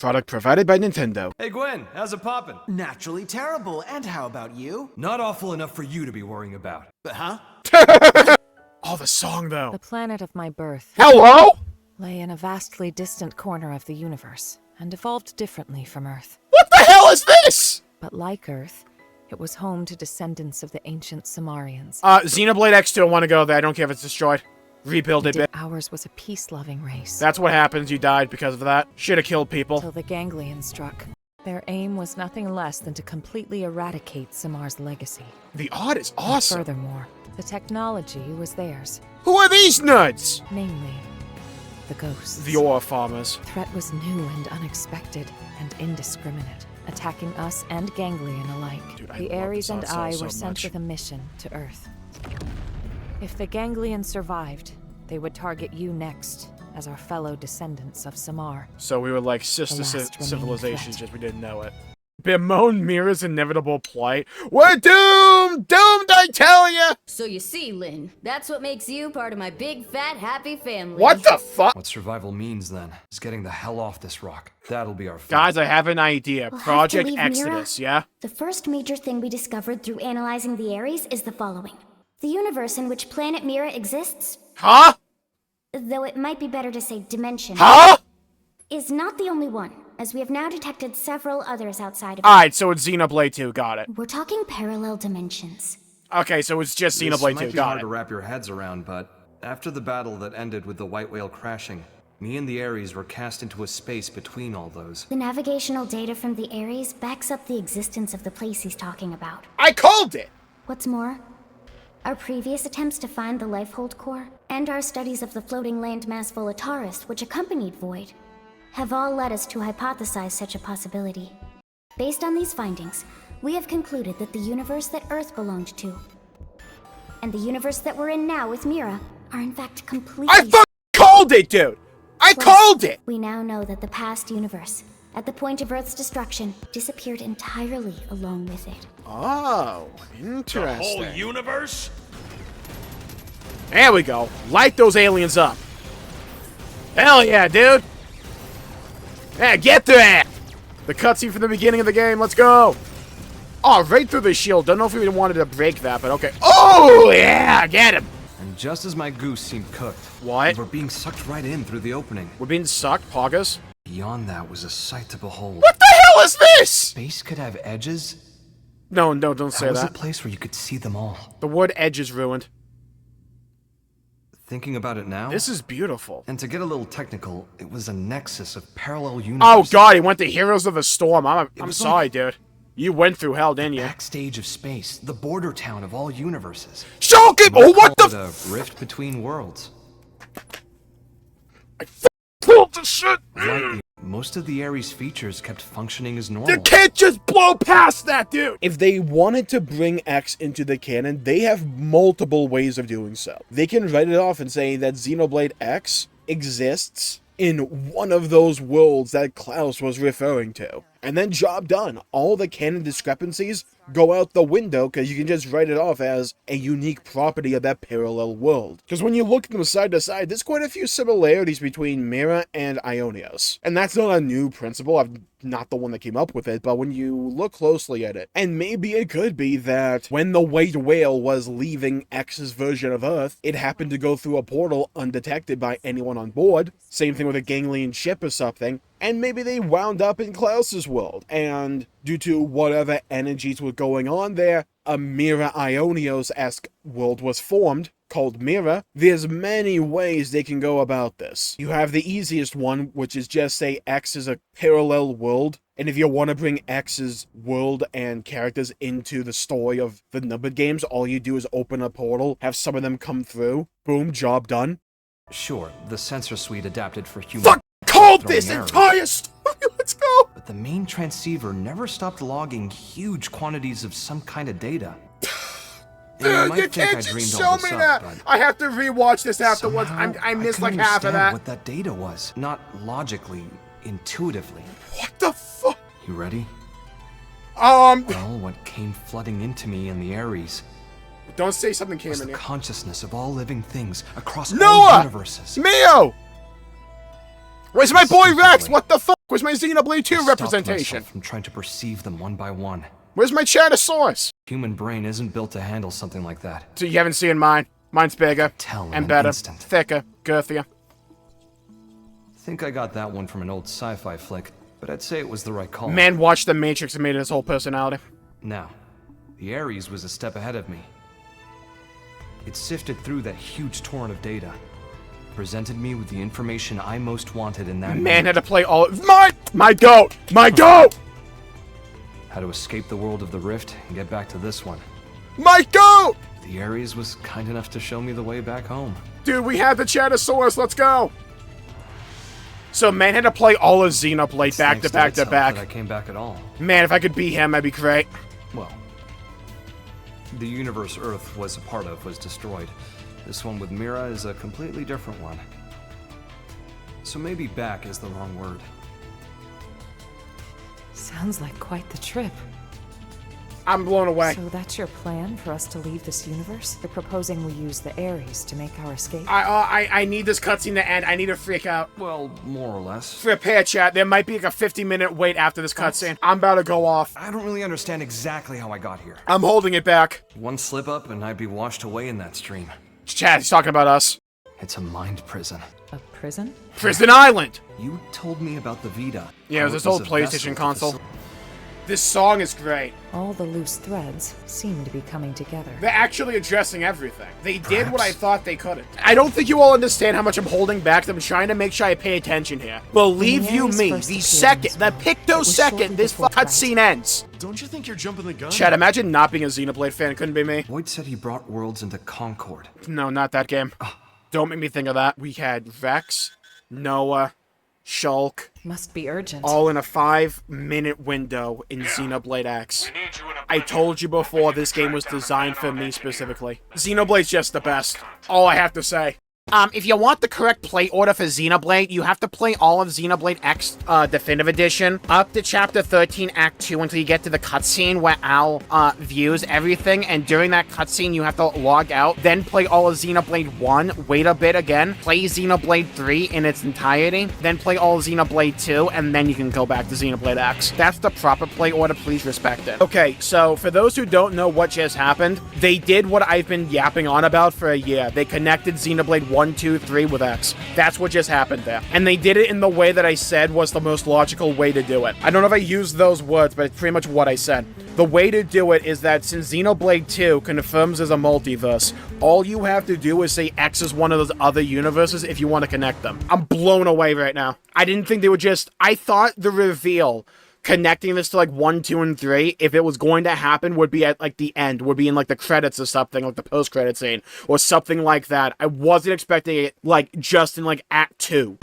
Product provided by Nintendo. Hey Gwen, how's it poppin'? Naturally terrible, and how about you? Not awful enough for you to be worrying about. Huh? Oh, the song though. The planet of my birth Hello? lay in a vastly distant corner of the universe and evolved differently from Earth. What the hell is this? But like Earth, it was home to descendants of the ancient Sumerians. Xenoblade X2, I want to go there. I don't care if it's destroyed. Rebuild it, bitch. Ours was a peace-loving race. That's what happens. You died because of that. Should have killed people. Till the Ganglions struck. Their aim was nothing less than to completely eradicate Samar's legacy. The art is awesome. Furthermore, the technology was theirs. Who are these nuts? Namely, the ghosts. The ore farmers. The threat was new and unexpected and indiscriminate, attacking us and Ganglion alike. Dude, the love Ares this and art I so were sent much. with a mission to Earth. If the Ganglions survived, they would target you next, as our fellow descendants of Samar. So we were like sister The last remaining civilizations, threat. just we didn't know it. Bemoan Mira's inevitable plight. We're doomed! Doomed, I tell ya! So you see, Lynn, that's what makes you part of my big, fat, happy family. What the fuck? What survival means then is getting the hell off this rock. That'll be our fight. Guys, I have an idea. We'll have Project to leave Mira. Exodus, yeah? The first major thing we discovered through analyzing the Ares is the following. The universe in which planet Mira exists, Huh? though it might be better to say dimension, Huh? is not the only one, as we have now detected several others outside of it. Alright, so it's Xenoblade 2, got it. We're talking parallel dimensions. Okay, so it's just This Xenoblade might 2, be got hard it. to wrap your heads around, but after the battle that ended with the White Whale crashing, me and the Ares were cast into a space between all those. The navigational data from the Ares backs up the existence of the place he's talking about. I called it! What's more, our previous attempts to find the Lifehold core, and our studies of the floating landmass Volataris, which accompanied Void, have all led us to hypothesize such a possibility. Based on these findings, we have concluded that the universe that Earth belonged to, and the universe that we're in now with Mira, are in fact completely... I fucking called it, dude! I Plus, called it! We now know that the past universe, at the point of Earth's destruction, disappeared entirely along with it. Oh, interesting. Whole universe? There we go. Light those aliens up. Hell yeah, dude! Yeah, get there! The cutscene from the beginning of the game, let's go! Oh, right through the shield. Don't know if we wanted to break that, but okay. Oh, yeah, get him! And just as my goose seemed cooked, What? we were being sucked right in through the opening. We're being sucked, Poggers? Beyond that was a sight to behold. What the hell is this? Space could have edges. No, don't That say was a that. place where you could see them all. The word edge is ruined. Thinking about it now, This is beautiful. and to get a little technical, it was a nexus of parallel Oh universes. god, he went to Heroes of the Storm. I'm was sorry, dude. You went through hell, didn't you? Backstage of space, the border town of all universes. Shock it! Oh, what the Call it a rift between worlds. pulled the shit? Lightly, most of the Ares features kept functioning as You normal. can't just blow past that, dude! If they wanted to bring X into the canon, they have multiple ways of doing so. They can write it off and say that Xenoblade X exists in one of those worlds that Klaus was referring to. And then job done. All the canon discrepancies go out the window because you can just write it off as a unique property of that parallel world. Because when you look at them side to side, there's quite a few similarities between Mira and Ionios. And that's not a new principle. I'm not the one that came up with it, but when you look closely at it, and maybe it could be that when the White Whale was leaving X's version of Earth, it happened to go through a portal undetected by anyone on board. Same thing with a Ganglion ship or something. And maybe they wound up in Klaus's world, and due to whatever energies were going on there, a Mira Ionios-esque world was formed, called Mira. There's many ways they can go about this. You have the easiest one, which is just say X is a parallel world, and if you want to bring X's world and characters into the story of the numbered games, all you do is open a portal, have some of them come through, boom, job done. Sure, the sensor suite adapted for human. Fuck! Called this throwing arrows. entire story! Let's go! But the main transceiver never stopped logging huge quantities of some kind of data. And Dude, might you think can't I just dreamed show all me this that! up, but I have to rewatch this afterwards. somehow I missed like couldn't half of understand that. what that data was. Not logically, intuitively. What the fuck? You ready? Well, Well, what came flooding into me in the Ares don't say something came was in the here. consciousness of all living things across all Noah! universes. Mio! Where's my boy Rex? Stupidly. What the fuck? Where's my Xenoblade 2 Stopped representation? myself from trying to perceive them one by one. Where's my Chatosaurus? Human brain isn't built to handle something like that. So you haven't seen mine. Mine's bigger. Tell in and an better. instant. Thicker. Girthier. Think I got that one from an old sci-fi flick, but I'd say it was the right call. Man watched The Matrix and made it his whole personality. Now, the Ares was a step ahead of me. It sifted through that huge torrent of data, presented me with the information I most wanted in that Man had to play all my goat! My goat! how to escape the world of the Rift and get back to this one. My goat! The Ares was kind enough to show me the way back home. Dude, we had the Chatosaurus, let's go! So man had to play all of Xenoblade back Thanks to back its to help back. that I came back at all. Man, if I could beat him, that'd be great. Well, the universe Earth was a part of was destroyed. This one with Mira is a completely different one. So maybe back is the wrong word. Sounds like quite the trip. I'm blown away. So that's your plan for us to leave this universe? You're proposing we use the Ares to make our escape? I need this cutscene to end. I need to freak out. Well, more or less. For a pair chat, there might be like a 50-minute wait after this cutscene. I'm about to go off. I don't really understand exactly how I got here. I'm holding it back. One slip up and I'd be washed away in that stream. Chat, he's talking about us. It's a mind prison. A prison? Prison Island! You told me about the Vita. Yeah, it was How this old a PlayStation vessel to console. facil- This song is great. All the loose threads seem to be coming together. They're actually addressing everything. They did what I Perhaps. thought they couldn't. I don't think you all understand how much I'm holding back. I'm trying to make sure I pay attention here. Believe When you Ares me, first the appeared second, in the this world, it was pictosecond shortly this before cutscene ends. Don't you think you're jumping the gun? Chad, imagine not being a Xenoblade fan. It couldn't be me. Void said he brought worlds into Concord. No, not that game. Don't make me think of that. We had Vex, Noah, Shulk, Must be urgent. all in a 5-minute window in Xenoblade X. I told you before, this game was designed for me specifically. Xenoblade's just the best. All I have to say. If you want the correct play order for Xenoblade, you have to play all of Xenoblade X Definitive Edition up to Chapter 13, Act 2 until you get to the cutscene where Al views everything, and during that cutscene you have to log out, then play all of Xenoblade 1, wait a bit again, play Xenoblade 3 in its entirety, then play all of Xenoblade 2, and then you can go back to Xenoblade X. That's the proper play order, please respect it. Okay, so for those who don't know what just happened, they did what I've been yapping on about for a year. They connected Xenoblade 1, 2, 3 with X. That's what just happened there. And they did it in the way that I said was the most logical way to do it. I don't know if I used those words, but it's pretty much what I said. The way to do it is that since Xenoblade 2 confirms as a multiverse, all you have to do is say X is one of those other universes if you want to connect them. I'm blown away right now. I didn't think they would just... I thought the reveal connecting this to like 1, 2, and 3, if it was going to happen, would be at like the end, would be in like the credits or something, like the post-credit scene, or something like that. I wasn't expecting it like just in like Act 2.